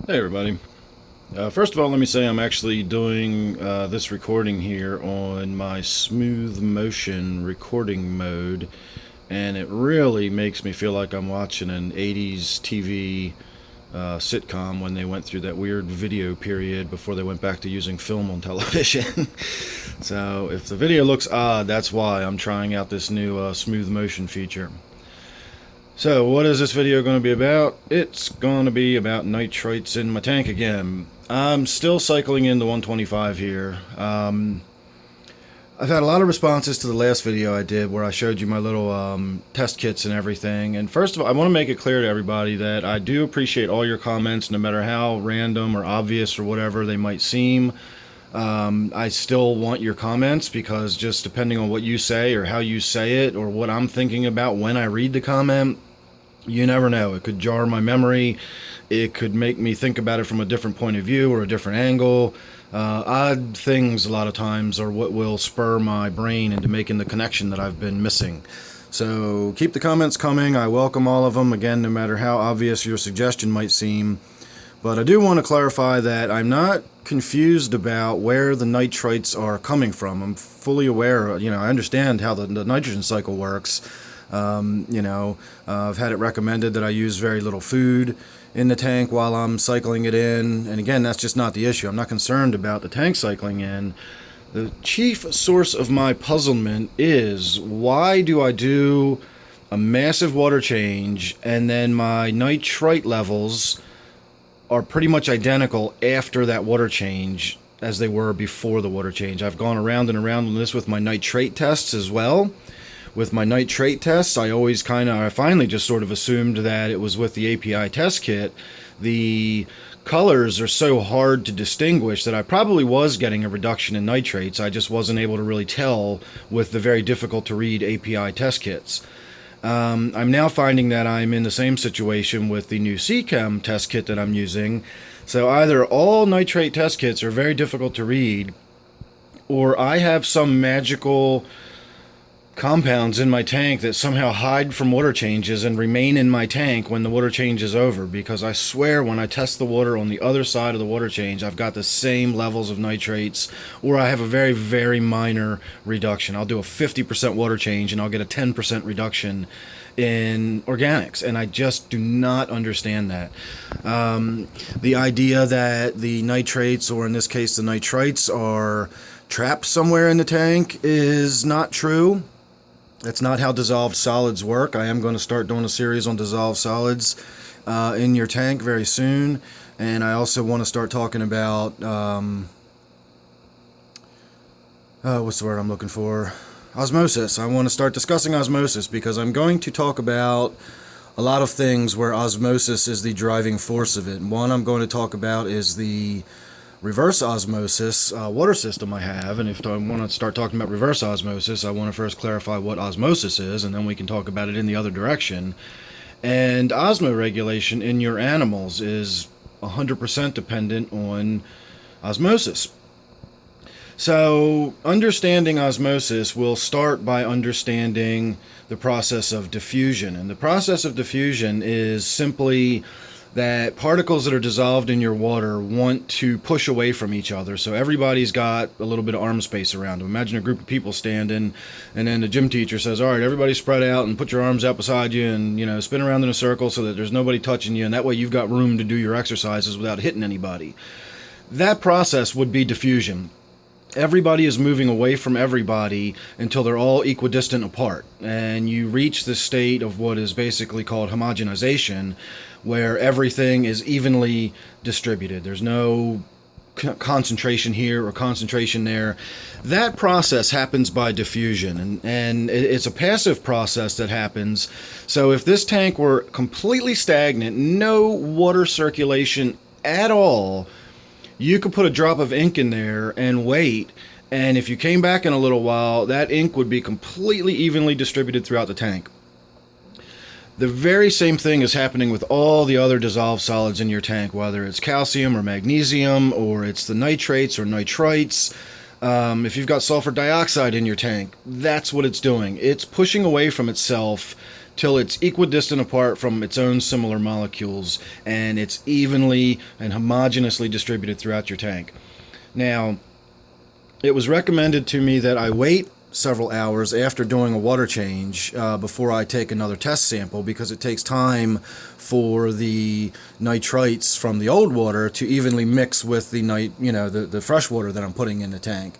Hey everybody. First of all, let me say I'm actually doing this recording here on my smooth motion recording mode, and it really makes me feel like I'm watching an 80s TV sitcom when they went through that weird video period before they went back to using film on television. So if the video looks odd, that's why I'm trying out this new smooth motion feature. So, what is this video going to be about? It's going to be about nitrates in my tank again. I'm still cycling in the 125 here. I've had a lot of responses to the last video I did where I showed you my little test kits and everything. And first of all, I want to make it clear to everybody that I do appreciate all your comments, no matter how random or obvious or whatever they might seem. I still want your comments because just depending on what you say or how you say it or what I'm thinking about when I read the comment, you never know. It could jar my memory. It could make me think about it from a different point of view or a different angle. Odd things a lot of times are what will spur my brain into making the connection that I've been missing. So keep the comments coming. I welcome all of them, again, no matter how obvious your suggestion might seem. But I do want to clarify that I'm not confused about where the nitrates are coming from. I'm fully aware, I understand how the nitrogen cycle works. I've had it recommended that I use very little food in the tank while I'm cycling it in. And again, that's just not the issue. I'm not concerned about the tank cycling in. The chief source of my puzzlement is, why do I do a massive water change and then my nitrite levels are pretty much identical after that water change as they were before the water change? I've gone around and around on this with my nitrate tests as well. With my nitrate tests, I finally just sort of assumed that it was with the API test kit. The colors are so hard to distinguish that I probably was getting a reduction in nitrates. I just wasn't able to really tell with the very difficult to read API test kits. I'm now finding that I'm in the same situation with the new CChem test kit that I'm using. So either all nitrate test kits are very difficult to read, or I have some magical compounds in my tank that somehow hide from water changes and remain in my tank when the water change is over, because I swear when I test the water on the other side of the water change, I've got the same levels of nitrates, or I have a very, very minor reduction. I'll do a 50% water change and I'll get a 10% reduction in organics, and I just do not understand that. The idea that the nitrates, or in this case the nitrites, are trapped somewhere in the tank is not true. That's not how dissolved solids work. I am going to start doing a series on dissolved solids in your tank very soon. And I also want to start talking about, what's the word I'm looking for? Osmosis. I want to start discussing osmosis because I'm going to talk about a lot of things where osmosis is the driving force of it. One I'm going to talk about is the reverse osmosis water system I have, and if I want to start talking about reverse osmosis, I want to first clarify what osmosis is, and then we can talk about it in the other direction. And osmoregulation in your animals is 100% dependent on osmosis. So understanding osmosis will start by understanding the process of diffusion, and the process of diffusion is simply that particles that are dissolved in your water want to push away from each other. So everybody's got a little bit of arm space around them. Imagine a group of people standing, and then the gym teacher says, all right, everybody spread out and put your arms out beside you and, spin around in a circle so that there's nobody touching you, and that way you've got room to do your exercises without hitting anybody. That process would be diffusion. Everybody is moving away from everybody until they're all equidistant apart, and you reach the state of what is basically called homogenization, where everything is evenly distributed. There's no concentration here or concentration there. That process happens by diffusion, and it's a passive process that happens. So if this tank were completely stagnant, no water circulation at all, you could put a drop of ink in there and wait, and if you came back in a little while, that ink would be completely evenly distributed throughout the tank. The very same thing is happening with all the other dissolved solids in your tank, whether it's calcium or magnesium, or it's the nitrates or nitrites. If you've got sulfur dioxide in your tank, that's what it's doing. It's pushing away from itself till it's equidistant apart from its own similar molecules, and it's evenly and homogeneously distributed throughout your tank. Now, it was recommended to me that I wait several hours after doing a water change before I take another test sample, because it takes time for the nitrites from the old water to evenly mix with the the fresh water that I'm putting in the tank.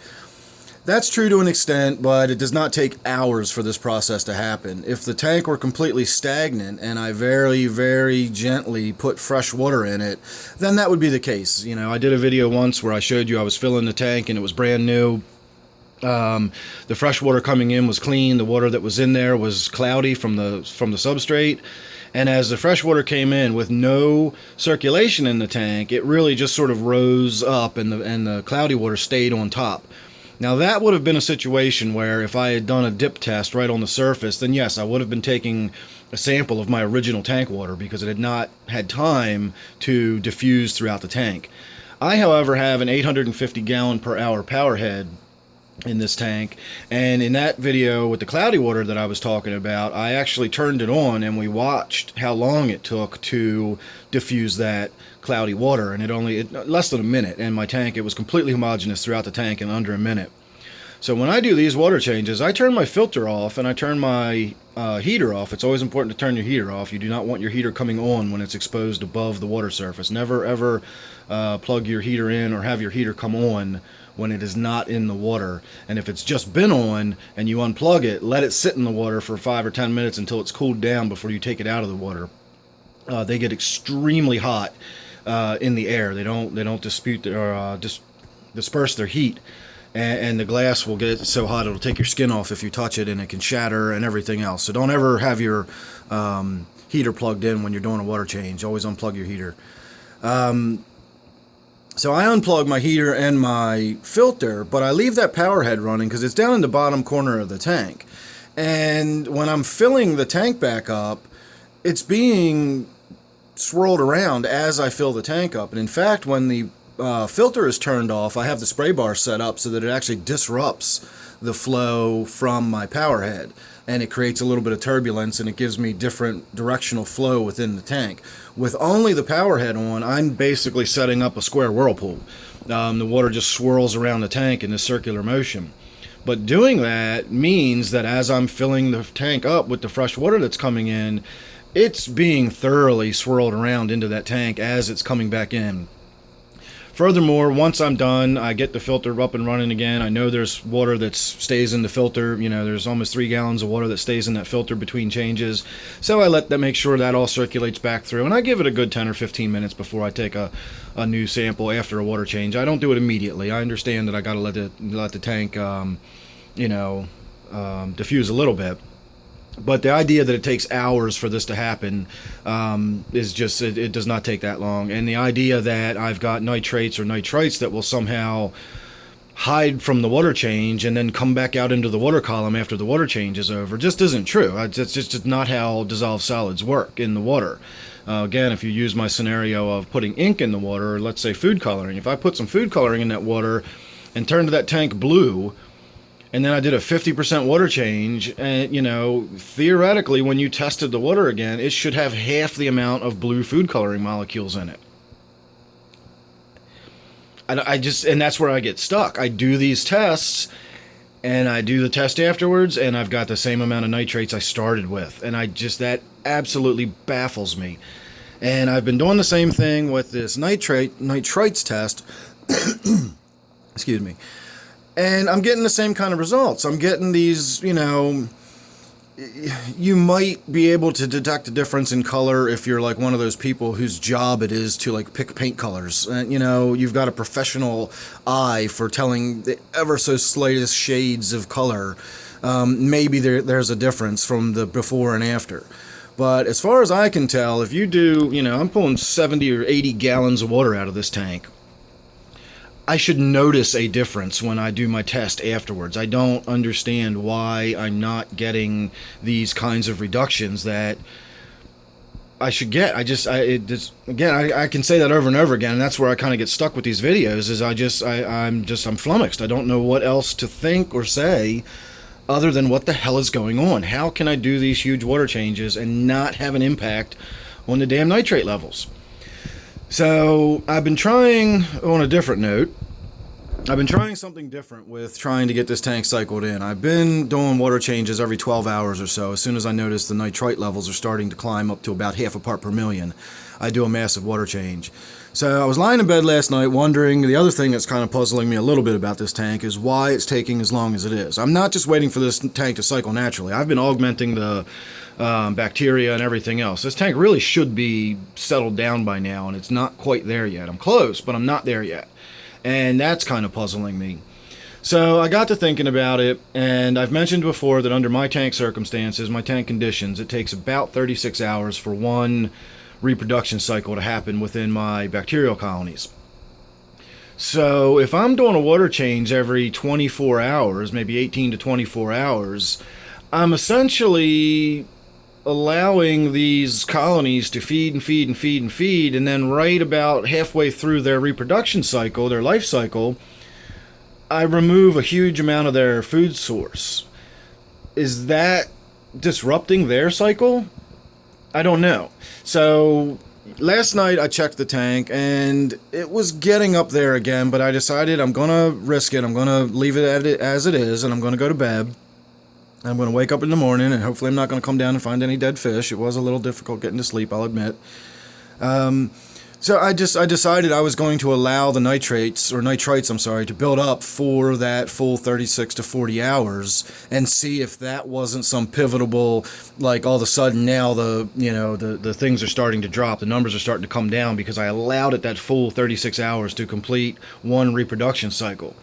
That's true to an extent, but it does not take hours for this process to happen. If the tank were completely stagnant and I very, very gently put fresh water in it, then that would be the case. You know, I did a video once where I showed you I was filling the tank and it was brand new. The fresh water coming in was clean. The water that was in there was cloudy from the substrate. And as the fresh water came in with no circulation in the tank, it really just sort of rose up, and the cloudy water stayed on top. Now, that would have been a situation where if I had done a dip test right on the surface, then yes, I would have been taking a sample of my original tank water, because it had not had time to diffuse throughout the tank. I, however, have an 850 gallon per hour power head in this tank, and in that video with the cloudy water that I was talking about, I actually turned it on and we watched how long it took to diffuse that cloudy water, and it less than a minute, and my tank, it was completely homogeneous throughout the tank in under a minute. So when I do these water changes, I turn my filter off and I turn my heater off. It's always important to turn your heater off. You do not want your heater coming on when it's exposed above the water surface. Never ever plug your heater in or have your heater come on when it is not in the water. And if it's just been on and you unplug it, let it sit in the water for 5 or 10 minutes until it's cooled down before you take it out of the water. They get extremely hot in the air. They don't disperse their heat, and the glass will get so hot it'll take your skin off if you touch it, and it can shatter and everything else. So don't ever have your heater plugged in when you're doing a water change. Always unplug your heater. So I unplug my heater and my filter, but I leave that power head running because it's down in the bottom corner of the tank. And when I'm filling the tank back up, it's being swirled around as I fill the tank up. And in fact, when the filter is turned off, I have the spray bar set up so that it actually disrupts the flow from my power head, and it creates a little bit of turbulence, and it gives me different directional flow within the tank. With only the power head on, I'm basically setting up a square whirlpool. The water just swirls around the tank in this circular motion. But doing that means that as I'm filling the tank up with the fresh water that's coming in, it's being thoroughly swirled around into that tank as it's coming back in. Furthermore, once I'm done, I get the filter up and running again. I know there's water that stays in the filter. You know, there's almost 3 gallons of water that stays in that filter between changes. So I let that make sure that all circulates back through. And I give it a good 10 or 15 minutes before I take a new sample after a water change. I don't do it immediately. I understand that I got to let the tank, diffuse a little bit. But the idea that it takes hours for this to happen is just, it does not take that long. And the idea that I've got nitrates or nitrites that will somehow hide from the water change and then come back out into the water column after the water change is over just isn't true. It's just not how dissolved solids work in the water. Again, if you use my scenario of putting ink in the water, or let's say food coloring, if I put some food coloring in that water and turned that tank blue, and then I did a 50% water change, and, theoretically, when you tested the water again, it should have half the amount of blue food coloring molecules in it. And that's where I get stuck. I do these tests, and I do the test afterwards, and I've got the same amount of nitrates I started with. And that absolutely baffles me. And I've been doing the same thing with this nitrites test. Excuse me. And I'm getting the same kind of results. I'm getting these, you might be able to detect a difference in color if you're like one of those people whose job it is to like pick paint colors. And, you've got a professional eye for telling the ever so slightest shades of color. Maybe there's a difference from the before and after. But as far as I can tell, if you do, I'm pulling 70 or 80 gallons of water out of this tank. I should notice a difference when I do my test afterwards. I don't understand why I'm not getting these kinds of reductions that I should get. I can say that over and over again, and that's where I kind of get stuck with these videos, is I'm flummoxed. I don't know what else to think or say other than what the hell is going on? How can I do these huge water changes and not have an impact on the damn nitrate levels? So I've been trying, on a different note, I've been trying something different with trying to get this tank cycled in. I've been doing water changes every 12 hours or so. As soon as I notice the nitrite levels are starting to climb up to about half a part per million, I do a massive water change. So I was lying in bed last night wondering, the other thing that's kind of puzzling me a little bit about this tank is why it's taking as long as it is. I'm not just waiting for this tank to cycle naturally. I've been augmenting the bacteria and everything else. This tank really should be settled down by now, and it's not quite there yet. I'm close, but I'm not there yet. And that's kind of puzzling me. So I got to thinking about it, and I've mentioned before that under my tank circumstances, my tank conditions, it takes about 36 hours for one reproduction cycle to happen within my bacterial colonies. So if I'm doing a water change every 24 hours, maybe 18 to 24 hours, I'm essentially allowing these colonies to feed and feed and feed and feed, and then right about halfway through their reproduction cycle, their life cycle, I remove a huge amount of their food source. Is that disrupting their cycle? I don't know. So last night I checked the tank and it was getting up there again, but I decided I'm gonna risk it. I'm gonna leave it as it is, and I'm gonna go to bed. I'm going to wake up in the morning, and hopefully I'm not going to come down and find any dead fish. It was a little difficult getting to sleep, I'll admit. So I decided I was going to allow the nitrites, to build up for that full 36 to 40 hours and see if that wasn't some pivotal, like all of a sudden now the things are starting to drop, the numbers are starting to come down because I allowed it that full 36 hours to complete one reproduction cycle.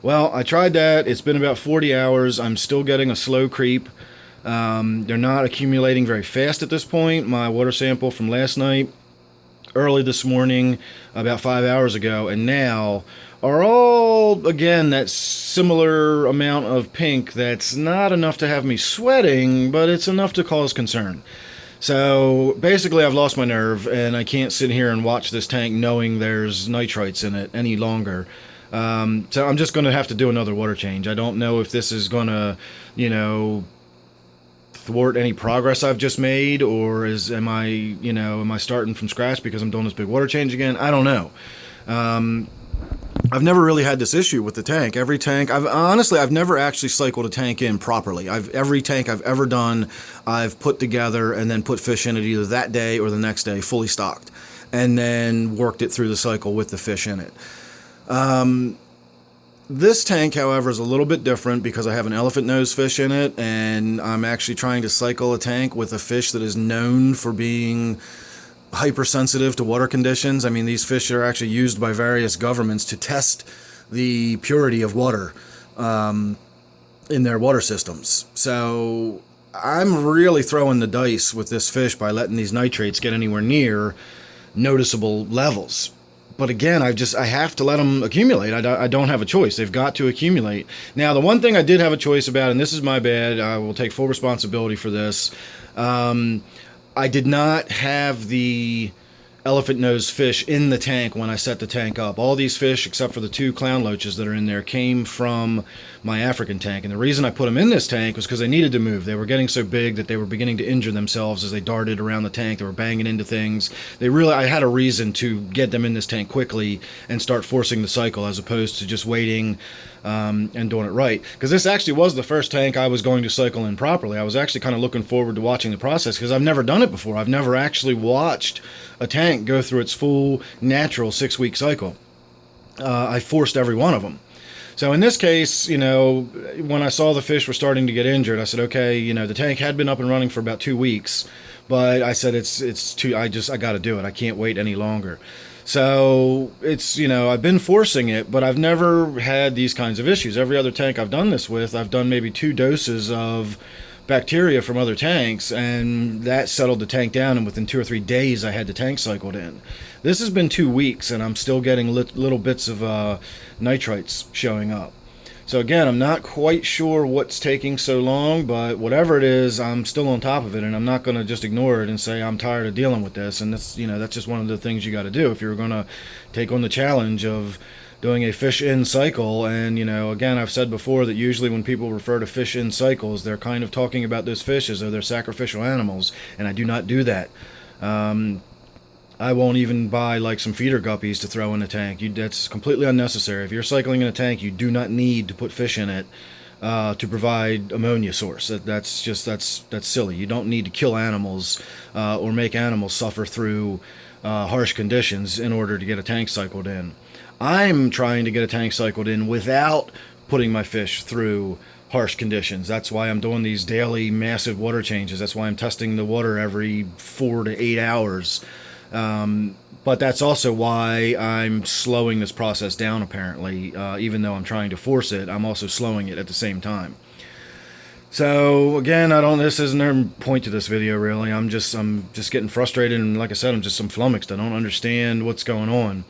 Well, I tried that. It's been about 40 hours. I'm still getting a slow creep. They're not accumulating very fast at this point. My water sample from last night, early this morning, about 5 hours ago, and now are all, again, that similar amount of pink that's not enough to have me sweating, but it's enough to cause concern. So basically I've lost my nerve, and I can't sit here and watch this tank knowing there's nitrites in it any longer. So I'm just going to have to do another water change. I don't know if this is going to, thwart any progress I've just made, or am I starting from scratch because I'm doing this big water change again? I don't know. I've never really had this issue with the tank. Every tank, I've never actually cycled a tank in properly. Every tank I've ever done, I've put together and then put fish in it either that day or the next day, fully stocked, and then worked it through the cycle with the fish in it. This tank, however, is a little bit different because I have an elephant nose fish in it, and I'm actually trying to cycle a tank with a fish that is known for being hypersensitive to water conditions. I mean, these fish are actually used by various governments to test the purity of water in their water systems. So I'm really throwing the dice with this fish by letting these nitrates get anywhere near noticeable levels. But again, I have to let them accumulate. I don't have a choice. They've got to accumulate. Now, the one thing I did have a choice about, and this is my bad, I will take full responsibility for this. I did not have the elephant nose fish in the tank when I set the tank up. All these fish, except for the 2 clown loaches that are in there, came from my African tank. And the reason I put them in this tank was because they needed to move. They were getting so big that they were beginning to injure themselves as they darted around the tank. They were banging into things. I had a reason to get them in this tank quickly and start forcing the cycle as opposed to just waiting and doing it right. Because this actually was the first tank I was going to cycle in properly. I was actually kind of looking forward to watching the process because I've never done it before. I've never actually watched a tank go through its full natural 6-week cycle. I forced every one of them. So in this case, when I saw the fish were starting to get injured, I said, okay, the tank had been up and running for about 2 weeks, but I said, it's too, I got to do it. I can't wait any longer. So it's, I've been forcing it, but I've never had these kinds of issues. Every other tank I've done this with, I've done maybe 2 doses of bacteria from other tanks, and that settled the tank down, and within 2 or 3 days I had the tank cycled in. This has been 2 weeks, and I'm still getting little bits of nitrites showing up. So again, I'm not quite sure what's taking so long, but whatever it is, I'm still on top of it, and I'm not going to just ignore it and say I'm tired of dealing with this. And that's just one of the things you got to do if you're going to take on the challenge of doing a fish in cycle. And, you know, again, I've said before that usually when people refer to fish in cycles, they're kind of talking about those fish as though they're sacrificial animals, and I do not do that. I won't even buy like some feeder guppies to throw in a tank. That's completely unnecessary. If you're cycling in a tank, you do not need to put fish in it to provide ammonia source. That's silly. You don't need to kill animals or make animals suffer through harsh conditions in order to get a tank cycled in. I'm trying to get a tank cycled in without putting my fish through harsh conditions. That's why I'm doing these daily massive water changes. That's why I'm testing the water every 4 to 8 hours. But that's also why I'm slowing this process down, apparently. Even though I'm trying to force it, I'm also slowing it at the same time. So again, this isn't a point to this video really. I'm just getting frustrated, and like I said, I'm flummoxed. I don't understand what's going on.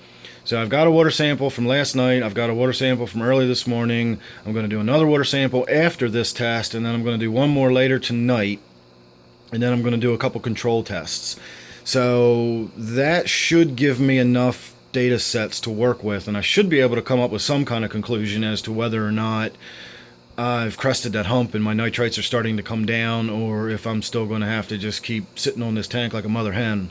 So I've got a water sample from last night. I've got a water sample from early this morning. I'm going to do another water sample after this test, and then I'm going to do one more later tonight, and then I'm going to do a couple control tests. So that should give me enough data sets to work with, and I should be able to come up with some kind of conclusion as to whether or not I've crested that hump and my nitrates are starting to come down, or if I'm still going to have to just keep sitting on this tank like a mother hen.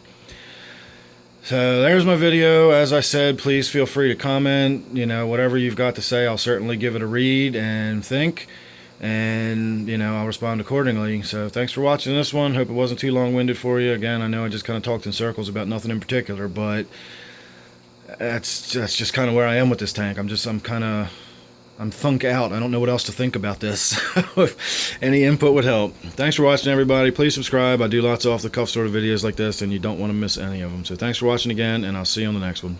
So there's my video. As I said, please feel free to comment. You know, whatever you've got to say, I'll certainly give it a read and think. And, you know, I'll respond accordingly. So thanks for watching this one. Hope it wasn't too long-winded for you. Again, I know I just kind of talked in circles about nothing in particular, but that's just kind of where I am with this tank. I'm thunk out. I don't know what else to think about this. Any input would help. Thanks for watching, everybody. Please subscribe. I do lots of off-the-cuff sort of videos like this, and you don't want to miss any of them. So thanks for watching again, and I'll see you on the next one.